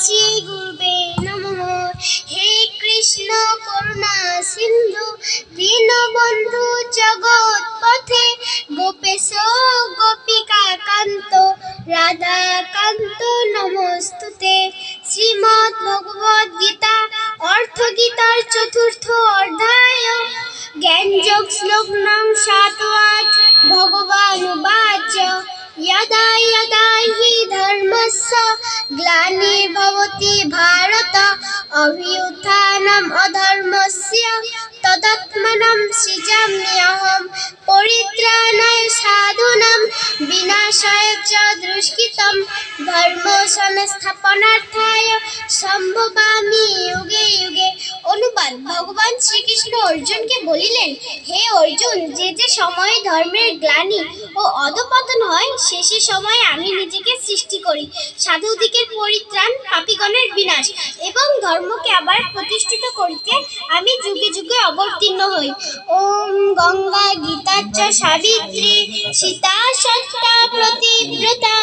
শ্রী গুরুবে নমঃ। হে কৃষ্ণ করুণা সিন্ধু দীনবন্ধু জগৎ পথে গোপেশ গোপিকা কান্ত রাধা কান্ত নমস্তুতে। শ্রীমদ্ ভগবদ গীতা অর্থ গীতার চতুর্থ অধ্যায় জ্ঞানযোগ শ্লোক নং 7-8 ভগবানুবাচ यदा यदा हि धर्मस्य ग्लानिर्भवति भारत अभ्युत्थानम् अधर्मस्य तदात्मानं सृजाम्यहं परित्राणाय साधूनां विनाशाय च दुष्कृतं धर्म संस्थापनार्थाय সম্ভবামি যুগে যুগে। অনুবাদ: ভগবান শ্রীকৃষ্ণ অর্জুনকে বলিলেন, হে অর্জুন, যে যে সময়ে ধর্মের গ্লানি ও অধঃপতন হয়, সে সময়ে আমি নিজেকে সৃষ্টি করি, সাধুদিগের পরিত্রাণ, পাপীগণের বিনাশ এবং ধর্মকে আবার প্রতিষ্ঠিত করিতে আমি যুগে যুগে অবতীর্ণ হই। ওম গঙ্গা গীতা চ সাবিত্রী সীতা সত্যা প্রতিব্রতা